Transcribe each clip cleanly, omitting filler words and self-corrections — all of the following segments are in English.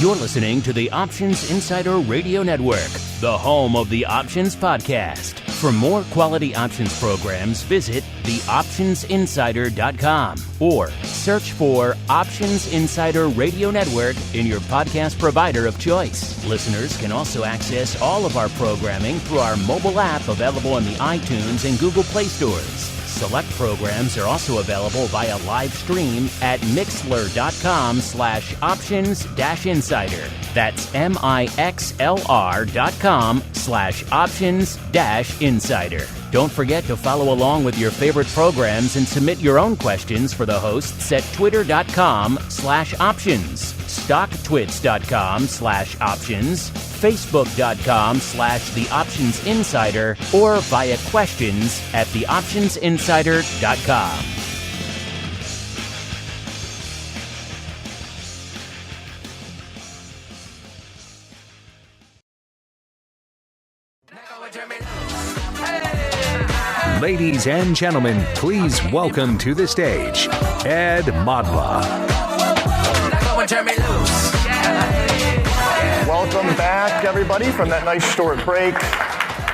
You're listening to the Options Insider Radio Network, the home of the Options Podcast. For more quality options programs, visit theoptionsinsider.com or search for Options Insider Radio Network in your podcast provider of choice. Listeners can also access all of our programming through our mobile app available in the iTunes and Google Play stores. Select programs are also available via live stream at mixlr.com/options-insider. That's mixlr.com/options-insider. Don't forget to follow along with your favorite programs and submit your own questions for the hosts at twitter.com/options, stocktwits.com/options, facebook.com/theoptionsinsider, or via questions at theoptionsinsider.com. Ladies and gentlemen, please welcome to the stage, Ed Modla. Welcome back, everybody, from that nice short break.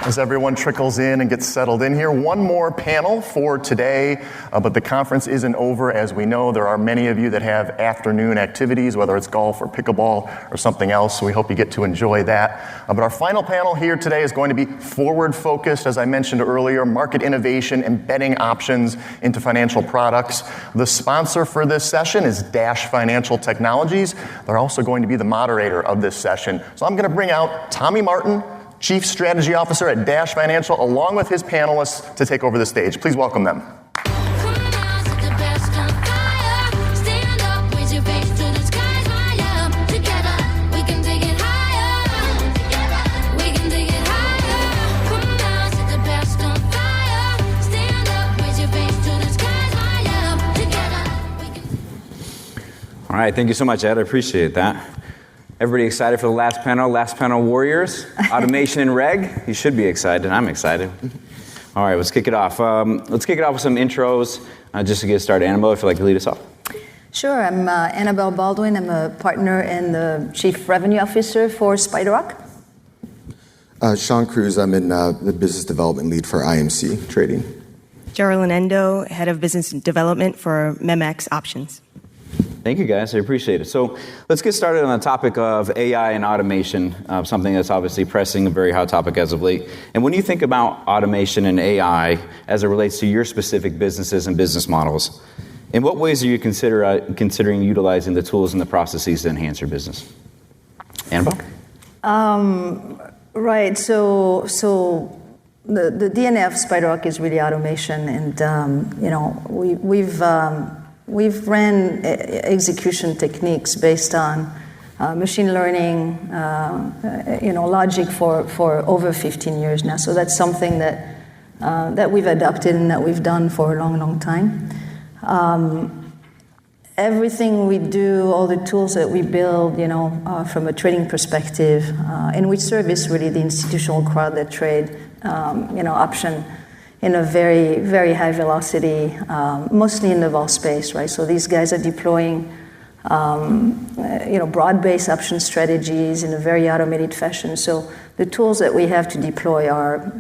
As everyone trickles in and gets settled in here, one more panel for today, but the conference isn't over. As we know, there are many of you that have afternoon activities, whether it's golf or pickleball or something else, so we hope you get to enjoy that. But our final panel here today is going to be forward-focused, as I mentioned earlier, market innovation, embedding options into financial products. The sponsor for this session is Dash Financial Technologies. They're also going to be the moderator of this session. So I'm going to bring out Tommy Martin, Chief Strategy Officer at Dash Financial, along with his panelists to take over the stage. Please welcome them. All right, thank you so much, Ed. I appreciate that. Everybody excited for the last panel warriors? Automation and reg? You should be excited. I'm excited. All right, let's kick it off. Let's kick it off with some intros just to get started. Annabelle, if you'd like to lead us off. Sure, I'm Annabelle Baldwin. I'm a partner and the Chief Revenue Officer for SpiderRock. Shawn, Cruz. I'm in the business development lead for IMC Trading. Geralyn, Endo, Head of Business Development for MEMX Options. Thank you, guys. I appreciate it. So let's get started on the topic of AI and automation, something that's obviously pressing, a very hot topic as of late. And when you think about automation and AI as it relates to your specific businesses and business models, in what ways are you considering utilizing the tools and the processes to enhance your business? Annabelle? Right. So the DNA of SpiderRock is really automation, and we've ran execution techniques based on machine learning, logic for over 15 years now. So that's something that we've adopted and that we've done for a long, long time. Everything we do, all the tools that we build, from a trading perspective, and we service really the institutional crowd that trade, option in a very, very high velocity, mostly in the vol space, right? So these guys are deploying, broad-based option strategies in a very automated fashion. So the tools that we have to deploy are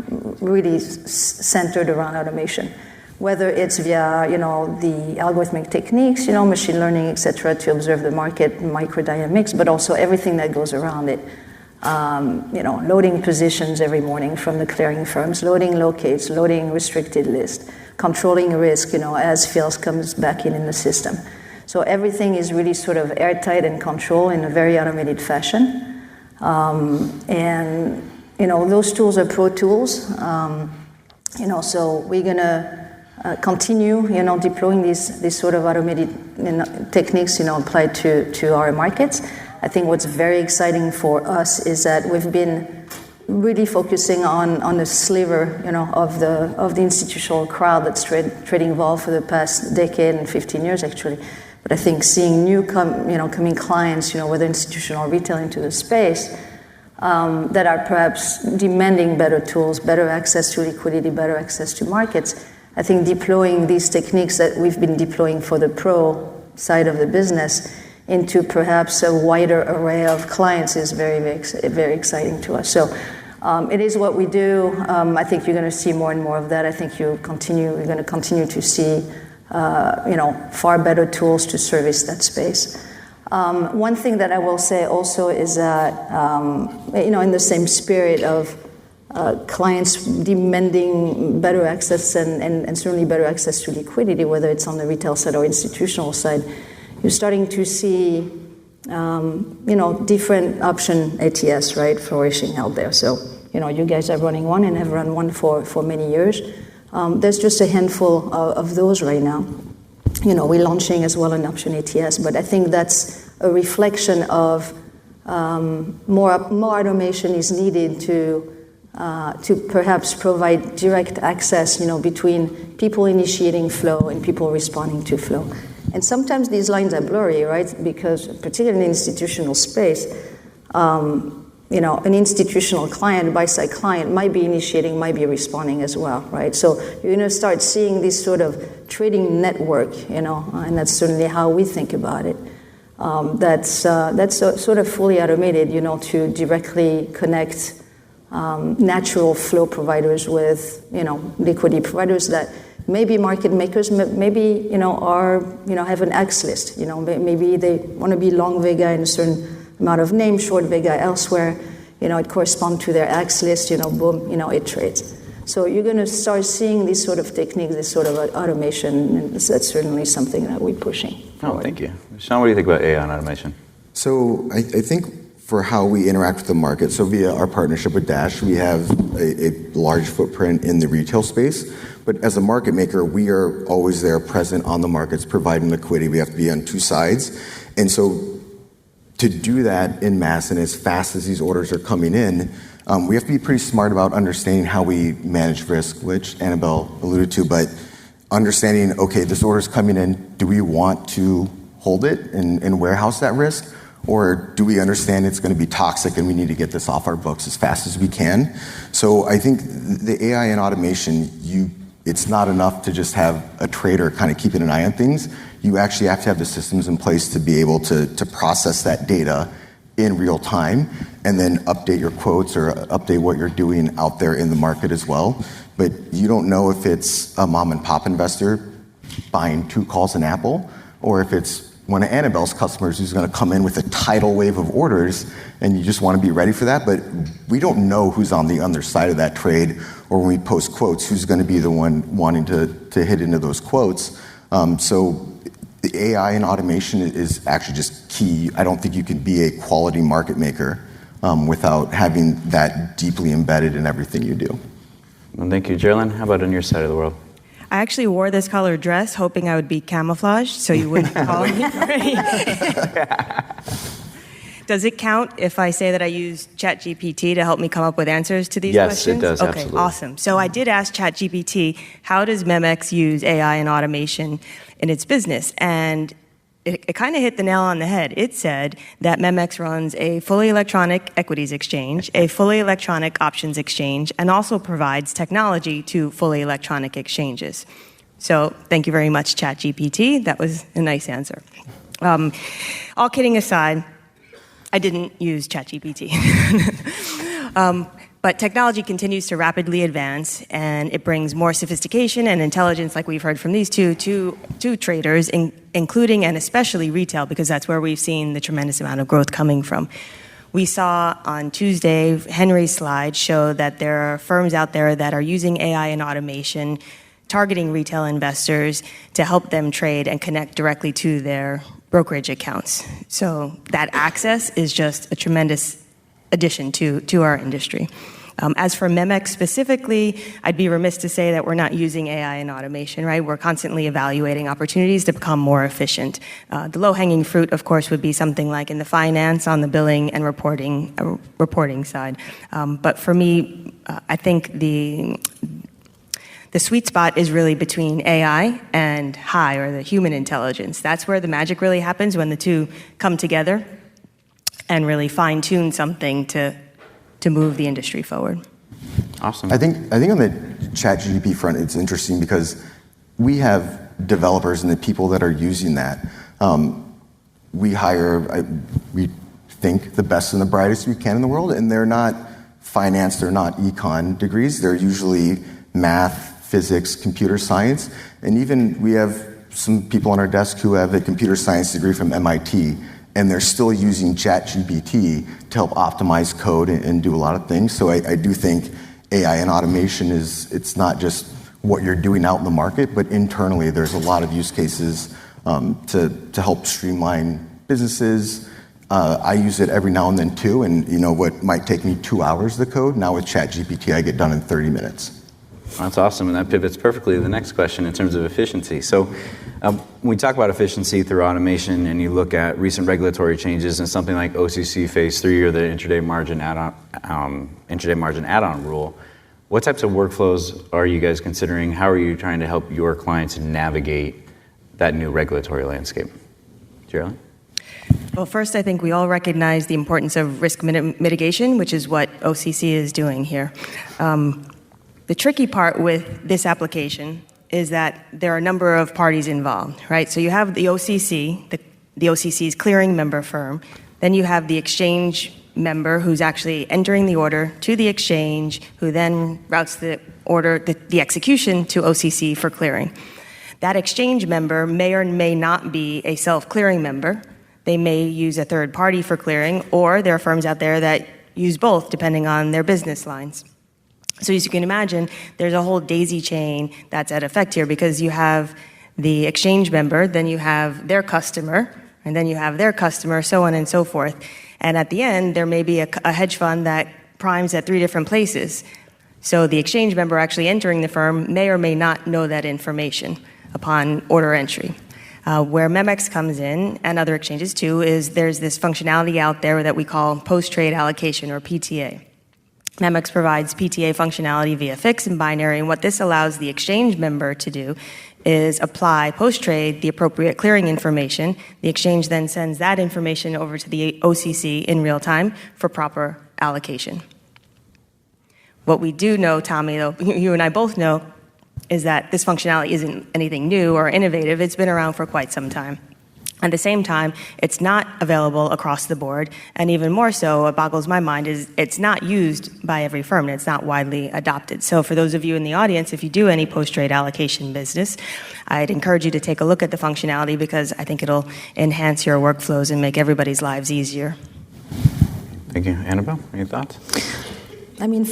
really centered around automation, whether it's via, the algorithmic techniques, machine learning, et cetera, to observe the market microdynamics, but also everything that goes around it. Loading positions every morning from the clearing firms, loading locates, loading restricted list, controlling risk, as fills comes back in the system. So everything is really sort of airtight and controlled in a very automated fashion. Those tools are pro tools. So we're gonna continue, deploying these sort of automated techniques, applied to our markets. I think what's very exciting for us is that we've been really focusing on a sliver, of the institutional crowd that's trading vol for the past decade and 15 years actually. But I think seeing new coming clients, whether institutional or retail into the space, that are perhaps demanding better tools, better access to liquidity, better access to markets. I think deploying these techniques that we've been deploying for the pro side of the business into perhaps a wider array of clients is very, very, very exciting to us. So it is what we do. I think you're going to see more and more of that. I think you're going to continue to see far better tools to service that space. One thing that I will say also is that in the same spirit of clients demanding better access and certainly better access to liquidity, whether it's on the retail side or institutional side, you're starting to see different option ATS, right, flourishing out there. So you guys are running one and have run one for many years. There's just a handful of those right now. We're launching as well an option ATS, but I think that's a reflection of more automation is needed to perhaps provide direct access, between people initiating flow and people responding to flow. And sometimes these lines are blurry, right? Because particularly in the institutional space, an institutional client, buy-side client, might be initiating, might be responding as well, right? So you're going to start seeing this sort of trading network, and that's certainly how we think about it. That's sort of fully automated, to directly connect natural flow providers with, liquidity providers that maybe market makers, maybe, have an X list, maybe they want to be long Vega in a certain amount of name, short Vega elsewhere, it corresponds to their X list, boom, it trades. So you're going to start seeing these sort of techniques, this sort of automation, and that's certainly something that we're pushing forward. Oh, thank you. Shawn, what do you think about AI and automation? So I think for how we interact with the market, so via our partnership with Dash, we have a large footprint in the retail space. But as a market maker, we are always there present on the markets, providing liquidity. We have to be on two sides. And so to do that in mass and as fast as these orders are coming in, we have to be pretty smart about understanding how we manage risk, which Annabelle alluded to, but understanding, okay, this order's coming in, do we want to hold it and warehouse that risk? Or do we understand it's going to be toxic and we need to get this off our books as fast as we can? So I think the AI and automation, it's not enough to just have a trader kind of keeping an eye on things. You actually have to have the systems in place to be able to process that data in real time and then update your quotes or update what you're doing out there in the market as well. But you don't know if it's a mom and pop investor buying 2 calls in Apple or if it's one of Annabelle's customers who's going to come in with a tidal wave of orders and you just want to be ready for that. But we don't know who's on the other side of that trade, or when we post quotes, who's going to be the one wanting to hit into those quotes. So the AI and automation is actually just key. I don't think you can be a quality market maker without having that deeply embedded in everything you do. Well, thank you. Geralyn, how about on your side of the world? I actually wore this colored dress hoping I would be camouflaged so you wouldn't call me pretty. Does it count if I say that I use ChatGPT to help me come up with answers to these questions? Yes, it does, okay, absolutely. Awesome. So I did ask ChatGPT, how does MEMX use AI and automation in its business? And it kind of hit the nail on the head. It said that MEMX runs a fully electronic equities exchange, a fully electronic options exchange, and also provides technology to fully electronic exchanges. So thank you very much, ChatGPT. That was a nice answer. All kidding aside, I didn't use ChatGPT. But technology continues to rapidly advance, and it brings more sophistication and intelligence, like we've heard from these two, to traders, including and especially retail, because that's where we've seen the tremendous amount of growth coming from. We saw on Tuesday, Henry's slide show that there are firms out there that are using AI and automation, targeting retail investors to help them trade and connect directly to their brokerage accounts. So that access is just a tremendous addition to our industry. As for MEMX specifically, I'd be remiss to say that we're not using AI and automation, right? We're constantly evaluating opportunities to become more efficient. The low-hanging fruit, of course, would be something like in the finance, on the billing and reporting side. But for me, I think the sweet spot is really between AI and high, or the human intelligence. That's where the magic really happens, when the two come together and really fine-tune something to move the industry forward. Awesome. I think on the ChatGPT front, it's interesting because we have developers and the people that are using that. we hire, we think, the best and the brightest we can in the world, and they're not finance, they're not econ degrees. They're usually math, physics, computer science, and even we have some people on our desk who have a computer science degree from MIT, and they're still using ChatGPT to help optimize code and do a lot of things. So I do think AI and automation it's not just what you're doing out in the market, but internally there's a lot of use cases to help streamline businesses. I use it every now and then too, and what might take me 2 hours to code, now with ChatGPT I get done in 30 minutes. That's awesome, and that pivots perfectly to the next question in terms of efficiency. So when we talk about efficiency through automation and you look at recent regulatory changes and something like OCC Phase 3 or the intraday margin add-on rule, what types of workflows are you guys considering? How are you trying to help your clients navigate that new regulatory landscape? Geralyn? Well, first, I think we all recognize the importance of risk mitigation, which is what OCC is doing here. The tricky part with this application is that there are a number of parties involved, right? So you have the OCC, the OCC's clearing member firm. Then you have the exchange member who's actually entering the order to the exchange, who then routes the order, the execution to OCC for clearing. That exchange member may or may not be a self-clearing member. They may use a third party for clearing, or there are firms out there that use both depending on their business lines. So as you can imagine, there's a whole daisy chain that's at effect here, because you have the exchange member, then you have their customer, and then you have their customer, so on and so forth. And at the end, there may be a hedge fund that primes at 3 different places. So the exchange member actually entering the firm may or may not know that information upon order entry. Where MEMX comes in, and other exchanges too, is there's this functionality out there that we call post-trade allocation, or PTA. MEMX provides PTA functionality via fixed and binary, and what this allows the exchange member to do is apply post-trade the appropriate clearing information. The exchange then sends that information over to the OCC in real time for proper allocation. What we do know, Tommy, though, you and I both know, is that this functionality isn't anything new or innovative. It's been around for quite some time. At the same time, it's not available across the board, and even more so, what boggles my mind is it's not used by every firm, and it's not widely adopted. So for those of you in the audience, if you do any post-trade allocation business, I'd encourage you to take a look at the functionality, because I think it'll enhance your workflows and make everybody's lives easier. Thank you. Annabelle, any thoughts? I mean,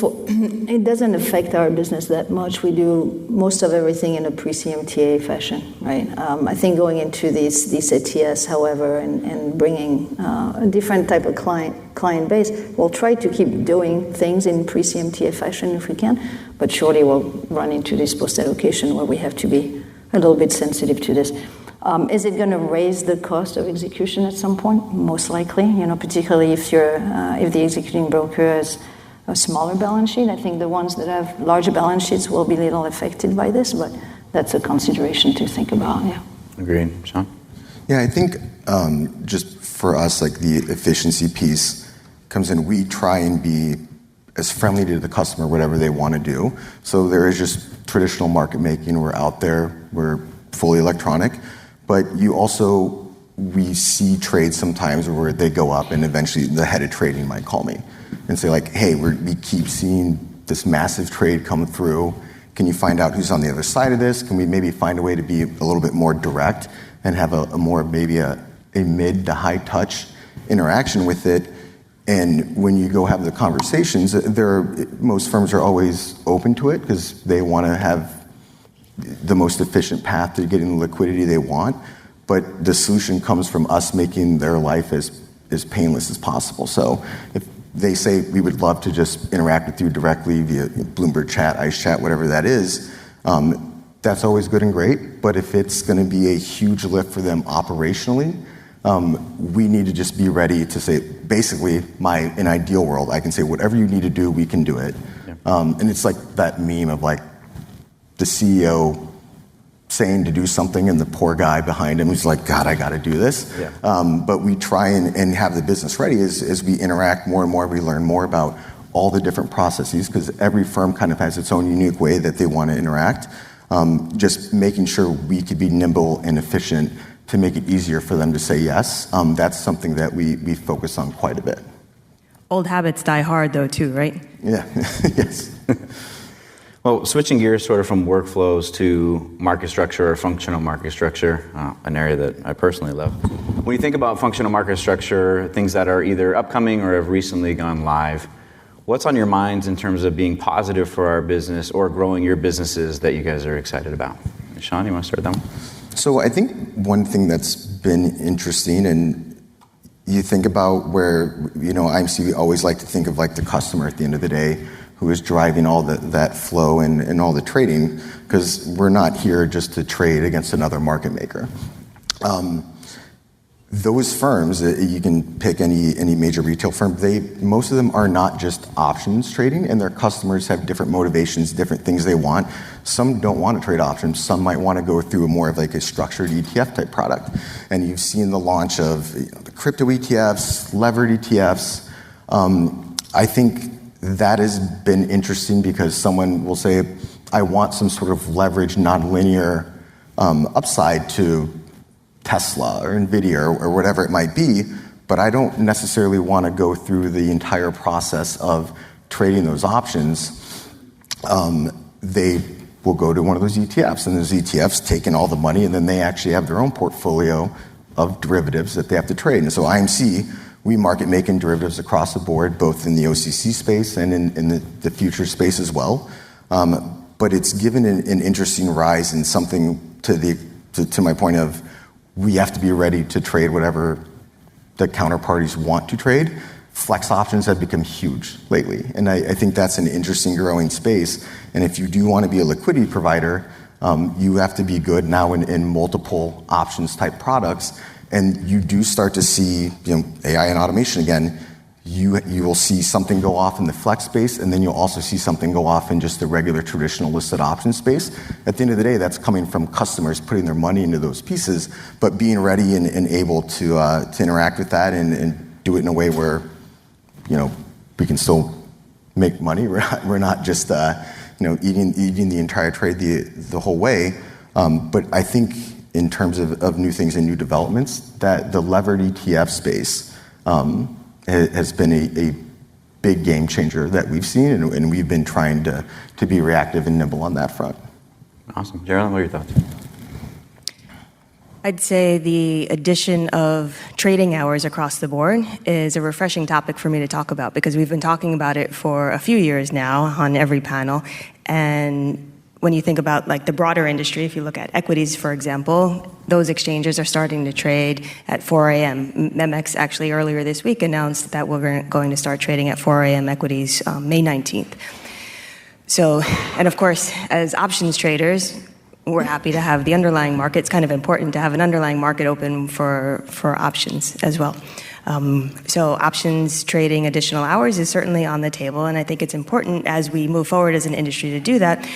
it doesn't affect our business that much. We do most of everything in a pre-CMTA fashion, right? I think going into these ATS, however, and bringing a different type of client base, we'll try to keep doing things in pre-CMTA fashion if we can, but surely we'll run into this post-allocation where we have to be a little bit sensitive to this. Is it going to raise the cost of execution at some point? Most likely, particularly if the executing broker has a smaller balance sheet. I think the ones that have larger balance sheets will be a little affected by this, but that's a consideration to think about, yeah. Agreed. Shawn? Yeah, I think just for us, like the efficiency piece comes in, we try and be as friendly to the customer, whatever they want to do. So there is just traditional market making. We're out there, we're fully electronic, but we see trades sometimes where they go up and eventually the head of trading might call me and say like, hey, we keep seeing this massive trade come through. Can you find out who's on the other side of this? Can we maybe find a way to be a little bit more direct and have a more maybe a mid to high touch interaction with it? And when you go have the conversations, most firms are always open to it because they want to have the most efficient path to getting the liquidity they want. But the solution comes from us making their life as painless as possible. So if they say we would love to just interact with you directly via Bloomberg Chat, ICE Chat, whatever that is, that's always good and great. But if it's going to be a huge lift for them operationally, we need to just be ready to say, basically, in ideal world, I can say whatever you need to do, we can do it. Yeah. And it's like that meme of like the CEO saying to do something and the poor guy behind him who's like, God, I got to do this. Yeah. But we try and have the business ready as we interact more and more, we learn more about all the different processes because every firm kind of has its own unique way that they want to interact. Just making sure we could be nimble and efficient to make it easier for them to say yes. That's something that we focus on quite a bit. Old habits die hard, though, too, right? Yeah, yes. Well, switching gears sort of from workflows to market structure or functional market structure, an area that I personally love. When you think about functional market structure, things that are either upcoming or have recently gone live, what's on your minds in terms of being positive for our business or growing your businesses that you guys are excited about? Shawn, you want to start that one? So I think one thing that's been interesting, and you think about where, IMC, we always like to think of like the customer at the end of the day who is driving all that flow and all the trading, because we're not here just to trade against another market maker. Those firms, you can pick any major retail firm, most of them are not just options trading, and their customers have different motivations, different things they want. Some don't want to trade options. Some might want to go through more of like a structured ETF type product. And you've seen the launch of the crypto ETFs, levered ETFs. I think that has been interesting because someone will say, I want some sort of leverage, nonlinear upside to Tesla or NVIDIA or whatever it might be, but I don't necessarily want to go through the entire process of trading those options. They will go to one of those ETFs, and those ETFs take in all the money, and then they actually have their own portfolio of derivatives that they have to trade. And so IMC, we market making derivatives across the board, both in the OCC space and in the future space as well. But it's given an interesting rise in something to my point of, we have to be ready to trade whatever the counterparties want to trade. Flex options have become huge lately, and I think that's an interesting growing space. And if you do want to be a liquidity provider, you have to be good now in multiple options type products, and you do start to see AI and automation again. You will see something go off in the flex space, and then you'll also see something go off in just the regular traditional listed option space. At the end of the day, that's coming from customers putting their money into those pieces, but being ready and able to interact with that and do it in a way where we can still make money. We're not just eating the entire trade the whole way. But I think in terms of new things and new developments, that the levered ETF space has been a big game changer that we've seen, and we've been trying to be reactive and nimble on that front. Awesome. Geralyn, what are your thoughts? I'd say the addition of trading hours across the board is a refreshing topic for me to talk about, because we've been talking about it for a few years now on every panel. And when you think about like the broader industry, if you look at equities, for example, those exchanges are starting to trade at 4 a.m. MEMX actually earlier this week announced that we're going to start trading at 4 a.m. equities May 19th. So, and of course, as options traders, we're happy to have the underlying market. It's kind of important to have an underlying market open for options as well. So options trading additional hours is certainly on the table, and I think it's important as we move forward as an industry to do that.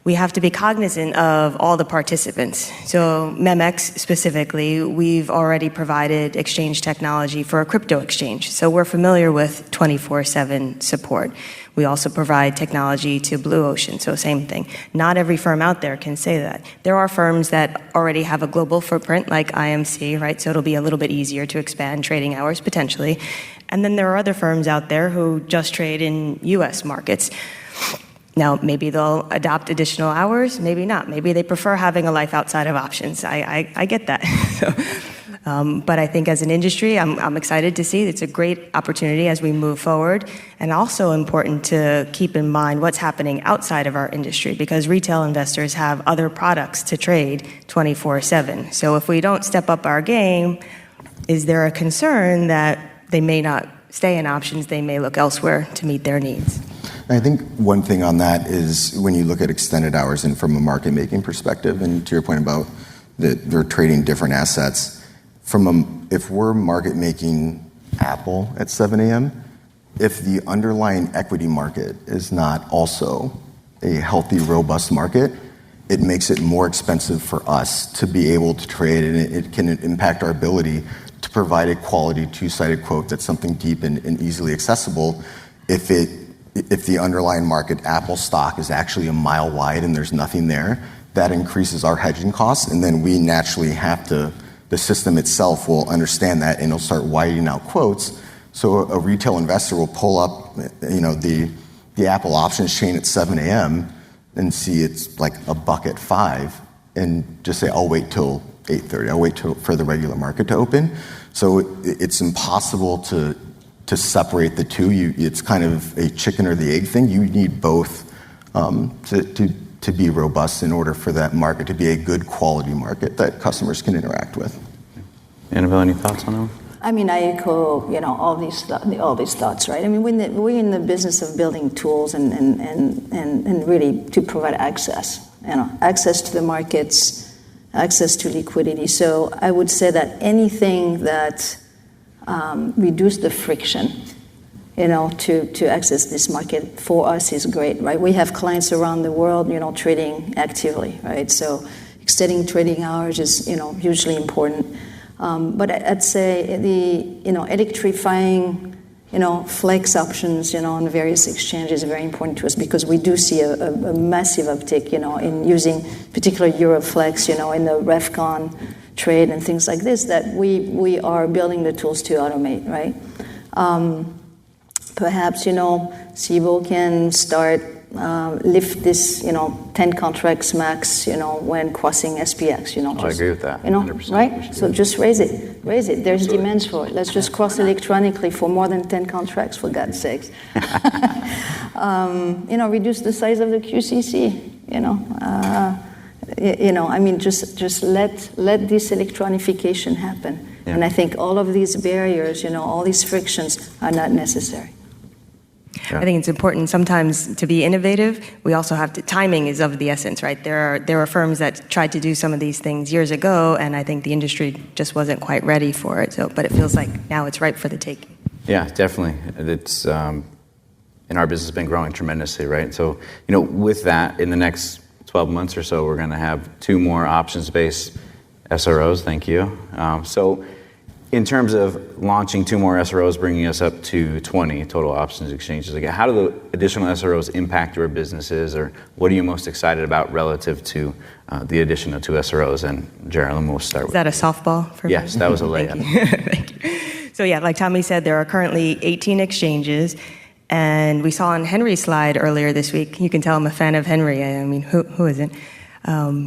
We have to be cognizant of all the participants. So MEMX specifically, we've already provided exchange technology for a crypto exchange. So we're familiar with 24/7 support. We also provide technology to Blue Ocean, so same thing. Not every firm out there can say that. There are firms that already have a global footprint like IMC, right? So it'll be a little bit easier to expand trading hours potentially. And then there are other firms out there who just trade in US markets. Now, maybe they'll adopt additional hours, maybe not. Maybe they prefer having a life outside of options. I get that. But I think as an industry, I'm excited to see it's a great opportunity as we move forward, and also important to keep in mind what's happening outside of our industry, because retail investors have other products to trade 24/7. So if we don't step up our game, is there a concern that they may not stay in options, they may look elsewhere to meet their needs? I think one thing on that is when you look at extended hours and from a market making perspective, and to your point about that they're trading different assets, if we're market making Apple at 7 a.m., if the underlying equity market is not also a healthy, robust market, it makes it more expensive for us to be able to trade, and it can impact our ability to provide a quality two-sided quote that's something deep and easily accessible. If the underlying market Apple stock is actually a mile wide and there's nothing there, that increases our hedging costs, and then we naturally have to the system itself will understand that and it'll start widening out quotes. So a retail investor will pull up, the Apple options chain at 7 a.m. and see it's like $1 at 5, and just say, I'll wait till 8:30. I'll wait for the regular market to open. So it's impossible to separate the two. It's kind of a chicken or the egg thing. You need both to be robust in order for that market to be a good quality market that customers can interact with. Annabelle, any thoughts on that? I mean, I echo, all these thoughts, right? I mean, we're in the business of building tools and really to provide access, access to the markets, access to liquidity. So I would say that anything that reduce the friction, to access this market for us is great, right? We have clients around the world, trading actively, right? So extending trading hours is, hugely important. But I'd say the, electrifying, flex options, on various exchanges is very important to us because we do see a massive uptick, in using particularly Euroflex, in the RefCon trade and things like this that we are building the tools to automate, right? Perhaps, SIBO can start lift this, 10 contracts max, when crossing SPX, I agree with that. 100%. Right? So just raise it. There's demands for it. Let's just cross electronically for more than 10 contracts, for God's sakes. Reduce the size of the QCC, I mean, just let this electronification happen. Yeah. And I think all of these barriers, all these frictions are not necessary. I think it's important sometimes to be innovative. We also have to, timing is of the essence, right? There are firms that tried to do some of these things years ago, and I think the industry just wasn't quite ready for it. So, but it feels like now it's ripe for the taking. Yeah, definitely. It's in our business has been growing tremendously, right? So, with that, in the next 12 months or so, we're going to have 2 more options-based SROs. Thank you. So, in terms of launching 2 more SROs, bringing us up to 20 total options exchanges, again, how do the additional SROs impact your businesses, or what are you most excited about relative to the addition of 2 SROs? And Geralyn, we'll start with. Is that a softball for me? Yes, that was a layup. Thank you. So yeah, like Tommy said, there are currently 18 exchanges, and we saw on Henry's slide earlier this week. You can tell I'm a fan of Henry. I mean, who isn't?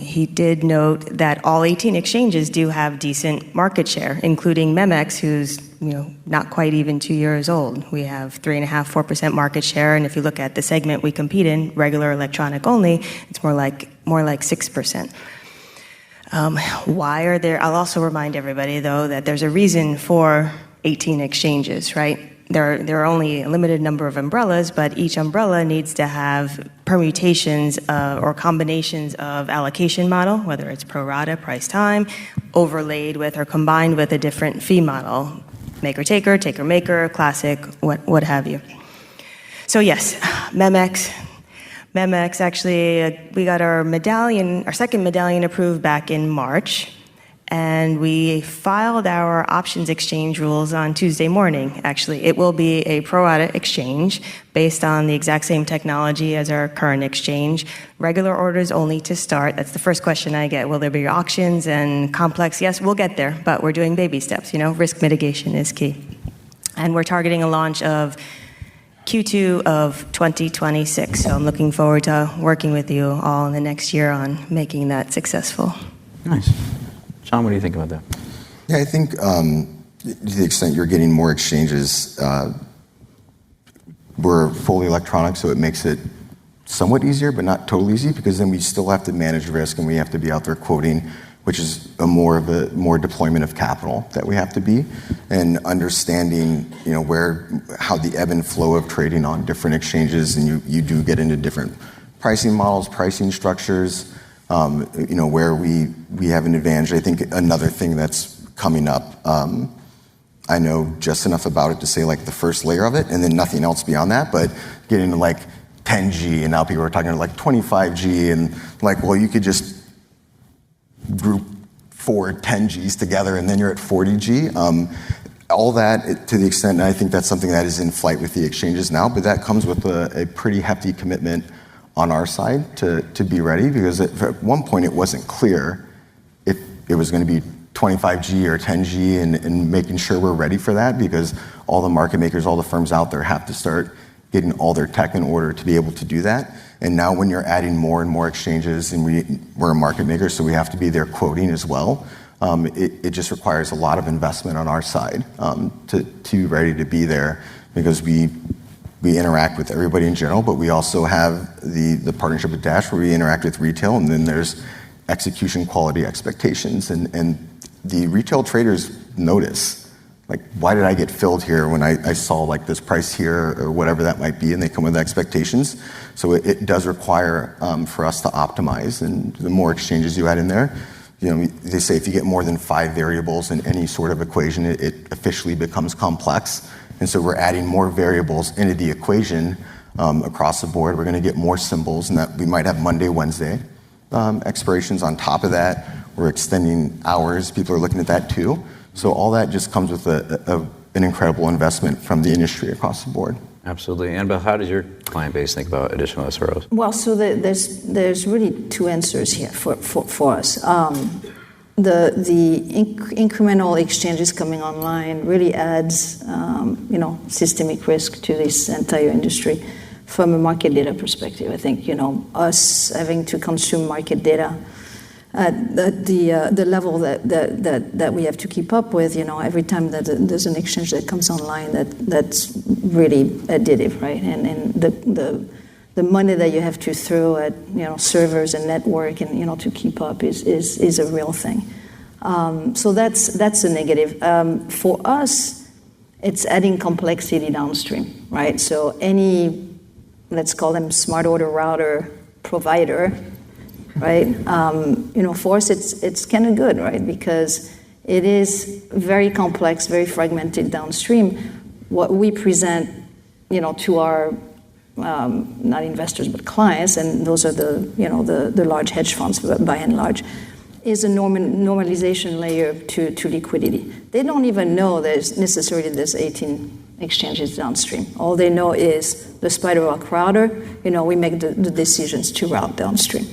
He did note that all 18 exchanges do have decent market share, including MEMX, who's not quite even 2 years old. We have 3.5–4% market share, and if you look at the segment we compete in, regular electronic only, it's more like 6%. Why are there? I'll also remind everybody though that there's a reason for 18 exchanges, right? There are only a limited number of umbrellas, but each umbrella needs to have permutations or combinations of allocation model, whether it's pro rata, price time, overlaid with or combined with a different fee model, maker-taker, taker-maker, classic, what have you. So yes, MEMX actually, we got our second medallion approved back in March. And we filed our options exchange rules on Tuesday morning, actually. It will be a pro rata exchange based on the exact same technology as our current exchange. Regular orders only to start. That's the first question I get. Will there be auctions and complex? Yes, we'll get there, but we're doing baby steps. Risk mitigation is key. And we're targeting a launch of Q2 of 2026. So I'm looking forward to working with you all in the next year on making that successful. Nice. Shawn, what do you think about that? Yeah, I think to the extent you're getting more exchanges, we're fully electronic, so it makes it somewhat easier, but not totally easy, because then we still have to manage risk and we have to be out there quoting, which is more deployment of capital that we have to be, and understanding how the ebb and flow of trading on different exchanges, and you do get into different pricing models, pricing structures. Where we have an advantage. I think another thing that's coming up, I know just enough about it to say like the first layer of it, and then nothing else beyond that, but getting to like 10G, and now people are talking like 25G, and well, you could just group 4 10Gs together, and then you're at 40G. All that, to the extent, and I think that's something that is in flight with the exchanges now, but that comes with a pretty hefty commitment on our side to be ready, because at one point it wasn't clear if it was going to be 25G or 10G and making sure we're ready for that, because all the market makers, all the firms out there have to start getting all their tech in order to be able to do that. And now when you're adding more and more exchanges, and we're a market maker, so we have to be there quoting as well, it just requires a lot of investment on our side to be ready to be there, because we interact with everybody in general, but we also have the partnership with Dash where we interact with retail, and then there's execution quality expectations. And the retail traders notice, like, why did I get filled here when I saw like this price here or whatever that might be, and they come with expectations. So it does require for us to optimize, and the more exchanges you add in there, they say if you get more than 5 variables in any sort of equation, it officially becomes complex. And so we're adding more variables into the equation across the board. We're going to get more symbols, and that we might have Monday, Wednesday expirations on top of that. We're extending hours. People are looking at that too. So all that just comes with an incredible investment from the industry across the board. Absolutely. Annabelle, how does your client base think about additional SROs? Well, so there's really 2 answers here for us. The incremental exchanges coming online really adds, systemic risk to this entire industry from a market data perspective. I think, us having to consume market data at the level that we have to keep up with, every time that there's an exchange that comes online, that's really additive, right? And the money that you have to throw at servers and network and to keep up is a real thing. So that's a negative. For us, it's adding complexity downstream, right? So any, let's call them smart order router provider, right? For us, it's kind of good, right? Because it is very complex, very fragmented downstream. What we present, to our not investors but clients, and those are the large hedge funds by and large, is a normalization layer to liquidity. They don't even know there's 18 exchanges downstream. All they know is the SpiderRock router. We make the decisions to route downstream.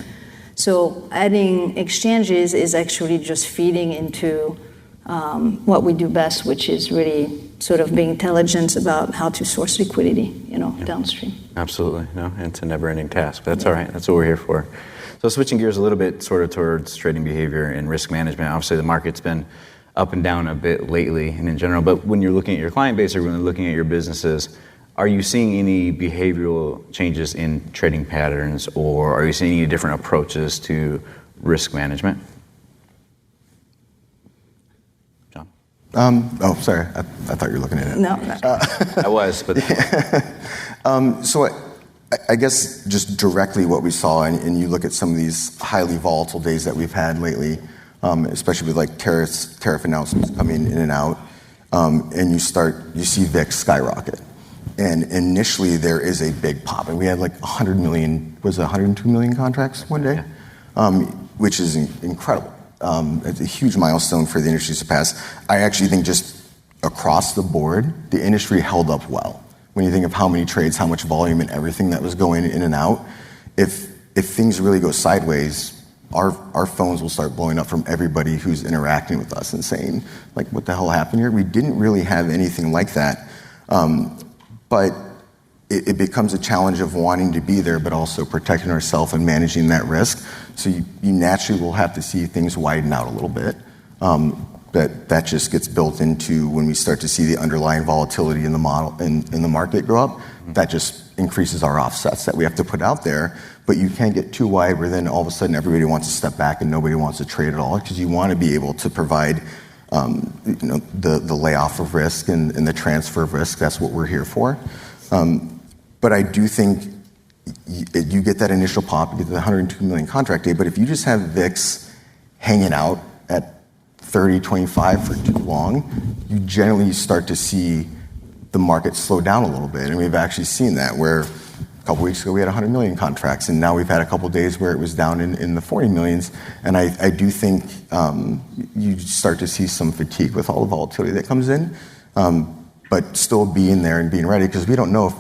So adding exchanges is actually just feeding into what we do best, which is really sort of being intelligent about how to source liquidity, downstream. Absolutely. No, it's a never-ending task, but that's all right. That's what we're here for. So switching gears a little bit sort of towards trading behavior and risk management. Obviously, the market's been up and down a bit lately and in general, but when you're looking at your client base or when you're looking at your businesses, are you seeing any behavioral changes in trading patterns, or are you seeing any different approaches to risk management? John? Sorry. I thought you were looking at it. No. I was, but... So I guess just directly what we saw, and you look at some of these highly volatile days that we've had lately, especially with like tariff announcements coming in and out, and you see VIX skyrocket. And initially there is a big pop, and we had like 100 million, was it 102 million contracts one day, which is incredible. It's a huge milestone for the industry to pass. I actually think just across the board, the industry held up well. When you think of how many trades, how much volume and everything that was going in and out, if things really go sideways, our phones will start blowing up from everybody who's interacting with us and saying, like, what the hell happened here? We didn't really have anything like that. But it becomes a challenge of wanting to be there, but also protecting ourselves and managing that risk. So you naturally will have to see things widen out a little bit. That just gets built into when we start to see the underlying volatility in the model in the market grow up. That just increases our offsets that we have to put out there. But you can't get too wide where then all of a sudden everybody wants to step back and nobody wants to trade at all, because you want to be able to provide the layoff of risk and the transfer of risk. That's what we're here for. But I do think you get that initial pop, you get the 102 million contract day, but if you just have VIX hanging out at 30, 25 for too long, you generally start to see the market slow down a little bit. And we've actually seen that, where a couple weeks ago we had 100 million contracts, and now we've had a couple days where it was down in the 40 millions. And I do think you start to see some fatigue with all the volatility that comes in, but still being there and being ready, because we don't know if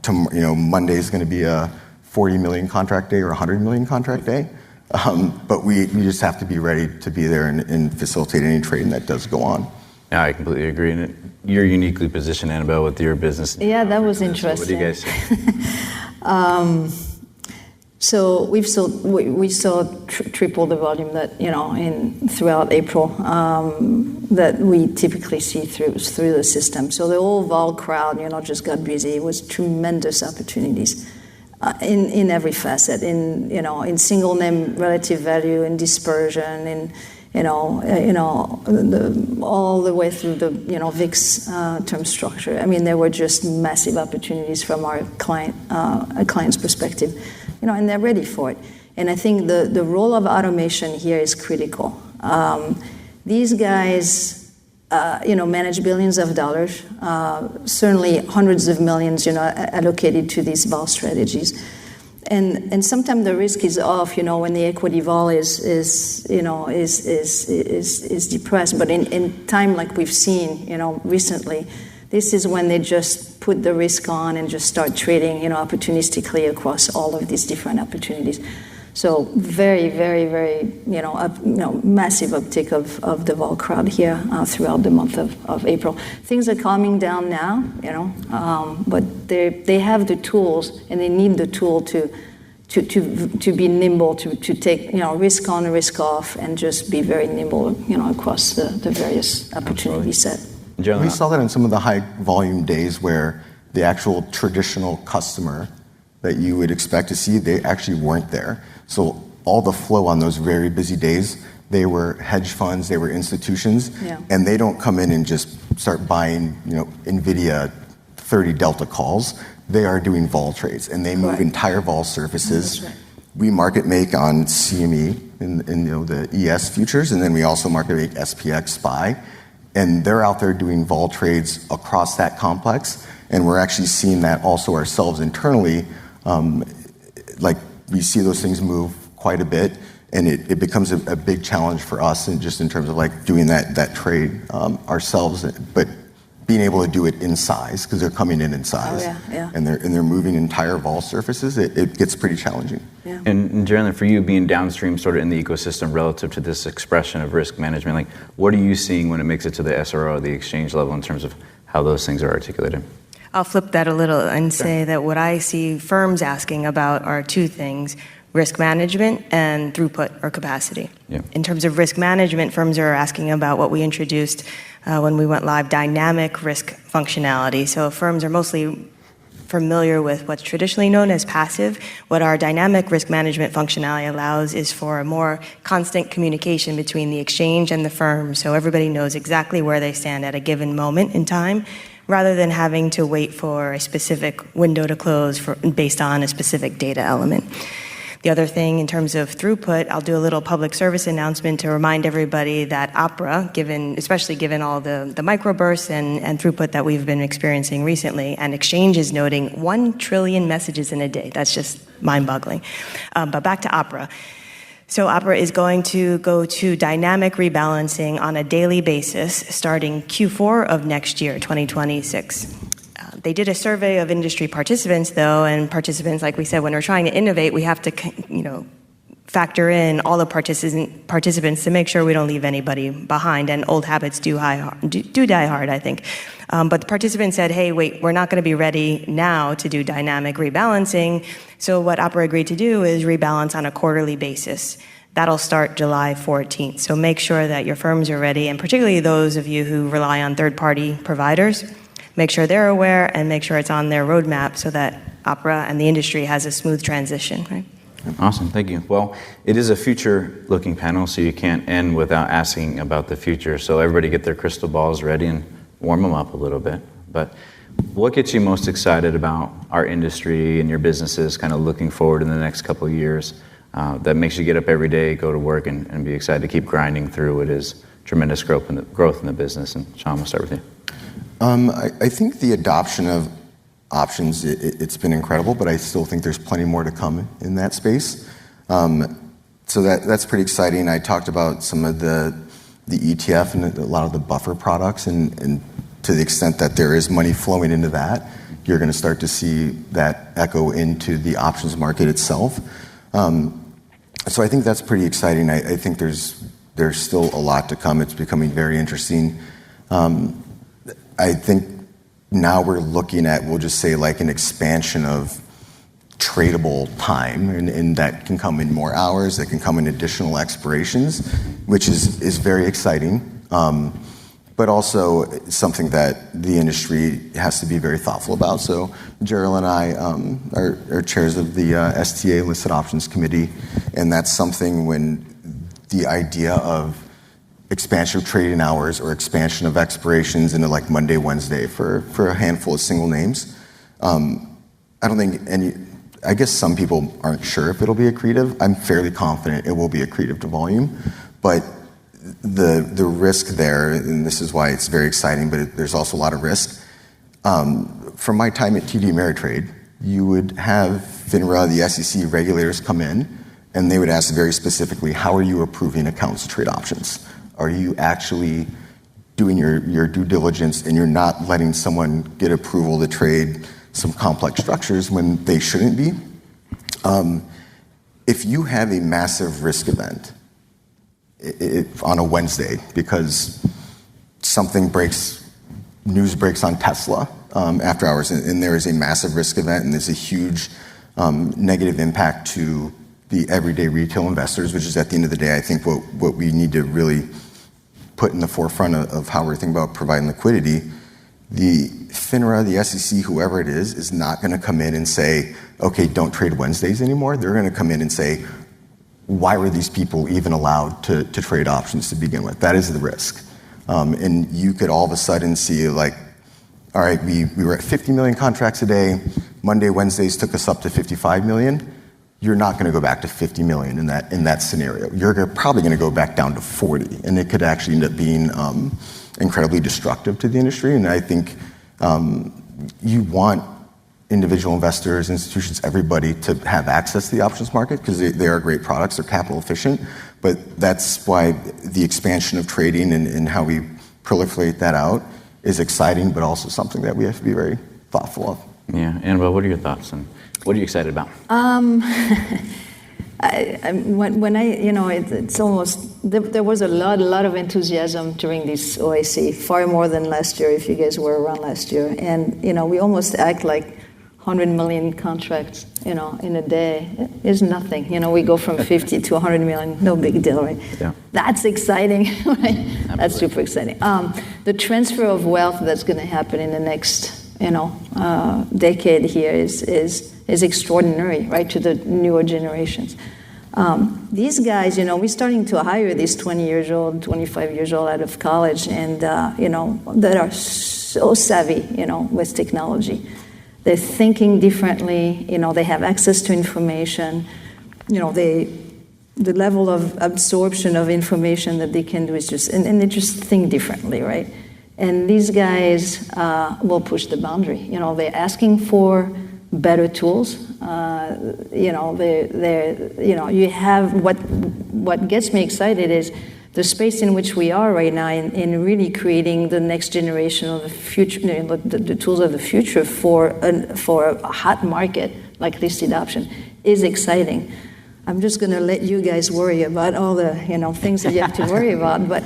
Monday is going to be a 40 million contract day or 100 million contract day. But we just have to be ready to be there and facilitate any trading that does go on. Yeah, I completely agree. And you're uniquely positioned, Annabelle, with your business. Yeah, that was interesting. So what do you guys see? So we saw triple the volume that throughout April that we typically see through the system. So the whole vol crowd, just got busy. It was tremendous opportunities in every facet, in single name relative value, in dispersion, in all the way through the VIX term structure. I mean, there were just massive opportunities from our client's perspective. And they're ready for it. And I think the role of automation here is critical. These guys, manage billions of dollars, certainly hundreds of millions, allocated to these vol strategies. And sometimes the risk is off, when the equity vol is depressed. But in time like we've seen, recently, this is when they just put the risk on and just start trading, opportunistically across all of these different opportunities. So very, very, very, massive uptick of the vol crowd here throughout the month of April. Things are calming down now, but they have the tools and they need the tool to be nimble, to take, risk on, risk off, and just be very nimble, across the various opportunity set. We saw that in some of the high volume days where the actual traditional customer that you would expect to see, they actually weren't there. So all the flow on those very busy days, they were hedge funds, they were institutions, and they don't come in and just start buying, NVIDIA 30 delta calls. They are doing vol trades, and they move entire vol surfaces. Right. We market make on CME in the ES futures, and then we also market make SPX SPY. And they're out there doing vol trades across that complex. And we're actually seeing that also ourselves internally. Like we see those things move quite a bit. And it becomes a big challenge for us, and just in terms of like doing that trade ourselves, but being able to do it in size, because they're coming in size. And they're moving entire vol surfaces. It gets pretty challenging. Yeah. And Geralyn, for you being downstream sort of in the ecosystem relative to this expression of risk management, like what are you seeing when it makes it to the SRO, the exchange level, in terms of how those things are articulated? I'll flip that a little and say that what I see firms asking about are two things: risk management and throughput or capacity. Yeah. In terms of risk management, firms are asking about what we introduced when we went live, dynamic risk functionality. So firms are mostly familiar with what's traditionally known as passive. What our dynamic risk management functionality allows is for a more constant communication between the exchange and the firm, so everybody knows exactly where they stand at a given moment in time, rather than having to wait for a specific window to close based on a specific data element. The other thing in terms of throughput, I'll do a little public service announcement to remind everybody that Opera, especially given all the microbursts and throughput that we've been experiencing recently, and exchanges noting 1 trillion messages in a day. That's just mind-boggling. But back to Opera. So Opera is going to go to dynamic rebalancing on a daily basis starting Q4 of next year, 2026. They did a survey of industry participants, though, and participants, like we said, when we're trying to innovate, we have to, factor in all the participants to make sure we don't leave anybody behind. And old habits do die hard, I think. But the participants said, hey, wait, we're not going to be ready now to do dynamic rebalancing. So what Opera agreed to do is rebalance on a quarterly basis. That'll start July 14th. So make sure that your firms are ready, and particularly those of you who rely on third-party providers, make sure they're aware and make sure it's on their roadmap so that Opera and the industry has a smooth transition. Right? Awesome, thank you. Well, it is a future-looking panel, so you can't end without asking about the future. So everybody get their crystal balls ready and warm them up a little bit. But what gets you most excited about our industry and your businesses kind of looking forward in the next couple of years that makes you get up every day, go to work, and be excited to keep grinding through what is tremendous growth in the business? And Shawn, we'll start with you. I think the adoption of options, it's been incredible, but I still think there's plenty more to come in that space. So that's pretty exciting. I talked about some of the ETF and a lot of the buffer products, and to the extent that there is money flowing into that, you're going to start to see that echo into the options market itself. So I think that's pretty exciting. I think there's still a lot to come. It's becoming very interesting. I think now we're looking at, we'll just say, like an expansion of tradable time, and that can come in more hours, that can come in additional expirations, which is very exciting, but also something that the industry has to be very thoughtful about. So Geralyn and I are chairs of the STA Listed Options Committee, and that's something when the idea of expansion of trading hours or expansion of expirations into like Monday, Wednesday for a handful of single names, I don't think I guess some people aren't sure if it'll be accretive. I'm fairly confident it will be accretive to volume, but the risk there, and this is why it's very exciting, but there's also a lot of risk. From my time at TD Ameritrade, you would have FINRA, the SEC regulators come in, and they would ask very specifically, how are you approving accounts to trade options? Are you actually doing your due diligence and you're not letting someone get approval to trade some complex structures when they shouldn't be? If you have a massive risk event on a Wednesday because news breaks on Tesla after hours, and there is a massive risk event and there's a huge negative impact to the everyday retail investors, which is at the end of the day, I think what we need to really put in the forefront of how we're thinking about providing liquidity. The FINRA, the SEC, whoever it is not going to come in and say, okay, don't trade Wednesdays anymore. They're going to come in and say, why were these people even allowed to trade options to begin with? That is the risk. And you could all of a sudden see like, all right, we were at 50 million contracts a day. Monday, Wednesdays took us up to 55 million. You're not going to go back to 50 million in that scenario. You're probably going to go back down to 40, and it could actually end up being incredibly destructive to the industry. And I think you want individual investors, institutions, everybody to have access to the options market because they are great products, they're capital efficient. But that's why the expansion of trading and how we proliferate that out is exciting, but also something that we have to be very thoughtful of. Yeah, Annabelle, what are your thoughts and what are you excited about? It's almost, there was a lot of enthusiasm during this OIC, far more than last year, if you guys were around last year. And, we almost act like 100 million contracts, in a day is nothing. We go from 50 to 100 million, no big deal, right? Yeah. That's exciting, right? Absolutely. That's super exciting. The transfer of wealth that's going to happen in the next, decade here is extraordinary, right, to the newer generations. These guys, we're starting to hire these 20 years old, 25 years old out of college, and, that are so savvy, with technology. They're thinking differently, they have access to information, the level of absorption of information that they can do is just, and they just think differently, right? And these guys will push the boundary. They're asking for better tools. You have what gets me excited is the space in which we are right now in really creating the next generation of the future, the tools of the future for a hot market like listed option is exciting. I'm just going to let you guys worry about all the things that you have to worry about, but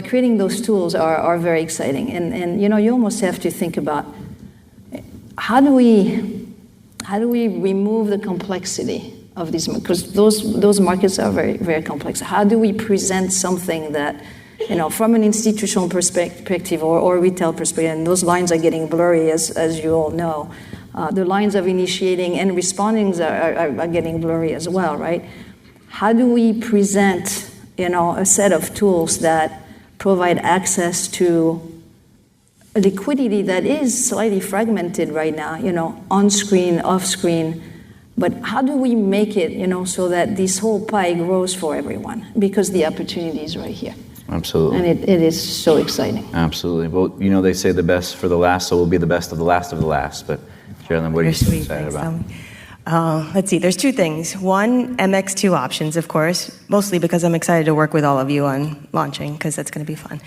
creating those tools are very exciting. And you almost have to think about how do we remove the complexity of these, because those markets are very, very complex. How do we present something that, from an institutional perspective or retail perspective, and those lines are getting blurry, as you all know. The lines of initiating and responding are getting blurry as well, right? How do we present, a set of tools that provide access to a liquidity that is slightly fragmented right now, on screen, off screen, but how do we make it, so that this whole pie grows for everyone? Because the opportunity is right here. Absolutely. And it is so exciting. Absolutely. Well, they say the best for the last, so we'll be the best of the last of the last. But Geralyn, what are you excited about? Let's see, there's two things. One, MX2 options, of course, mostly because I'm excited to work with all of you on launching, because that's going to be fun.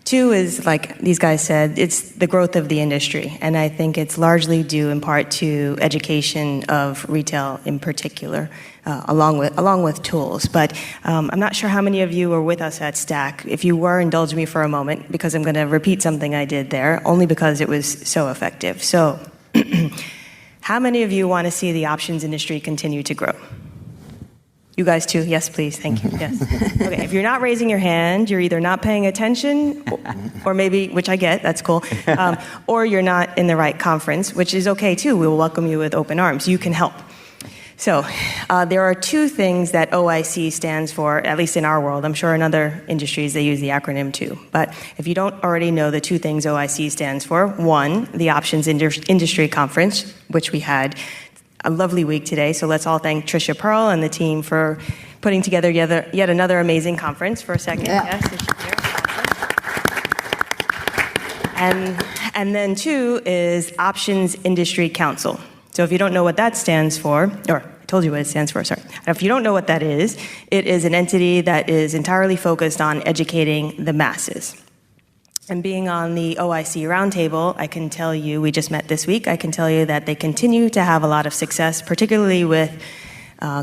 Two is, like these guys said, it's the growth of the industry. And I think it's largely due in part to education of retail in particular, along with tools. But I'm not sure how many of you were with us at Stack. If you were, indulge me for a moment, because I'm going to repeat something I did there, only because it was so effective. So how many of you want to see the options industry continue to grow? You guys too? Yes, please. Thank you. Yes. Okay. If you're not raising your hand, you're either not paying attention, or maybe, which I get, that's cool, or you're not in the right conference, which is okay too. We will welcome you with open arms. You can help. So there are two things that OIC stands for, at least in our world. I'm sure in other industries they use the acronym too. But if you don't already know the two things OIC stands for, one, the Options Industry Conference, which we had a lovely week today, so let's all thank Trisha Pearl and the team for putting together yet another amazing conference. For a second, yes. And then two is Options Industry Council. So if you don't know what that stands for, or I told you what it stands for, sorry. If you don't know what that is, it is an entity that is entirely focused on educating the masses. And being on the OIC roundtable, I can tell you, we just met this week, I can tell you that they continue to have a lot of success, particularly with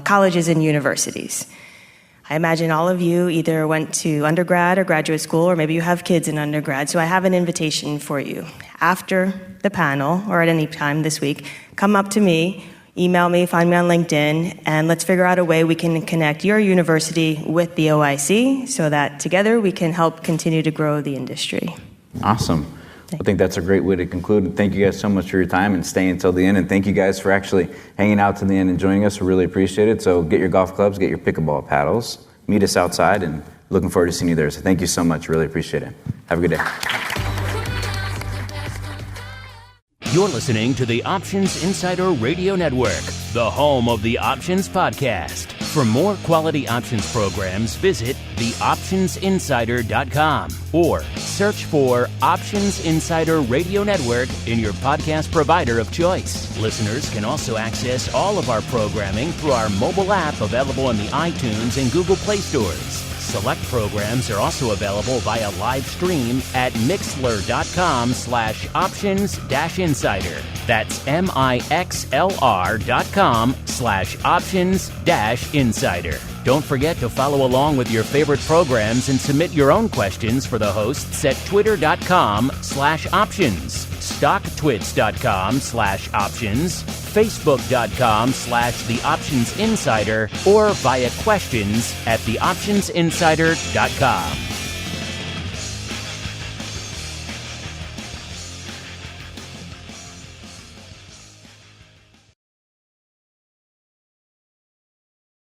colleges and universities. I imagine all of you either went to undergrad or graduate school, or maybe you have kids in undergrad, so I have an invitation for you. After the panel, or at any time this week, come up to me, email me, find me on LinkedIn, and let's figure out a way we can connect your university with the OIC so that together we can help continue to grow the industry. Awesome. I think that's a great way to conclude. Thank you guys so much for your time and staying until the end. And thank you guys for actually hanging out to the end and joining us. We really appreciate it. So get your golf clubs, get your pickleball paddles, meet us outside, and looking forward to seeing you there. So thank you so much. Really appreciate it. Have a good day. You're listening to the Options Insider Radio Network, the home of the Options Podcast. For more quality options programs, visit theoptionsinsider.com or search for Options Insider Radio Network in your podcast provider of choice. Listeners can also access all of our programming through our mobile app available in the iTunes and Google Play stores. Select programs are also available via live stream at mixlr.com/options-insider. That's mixlr.com/options-insider. Don't forget to follow along with your favorite programs and submit your own questions for the hosts at twitter.com/options, stocktwits.com/options, facebook.com/theoptionsinsider, or via questions@theoptionsinsider.com.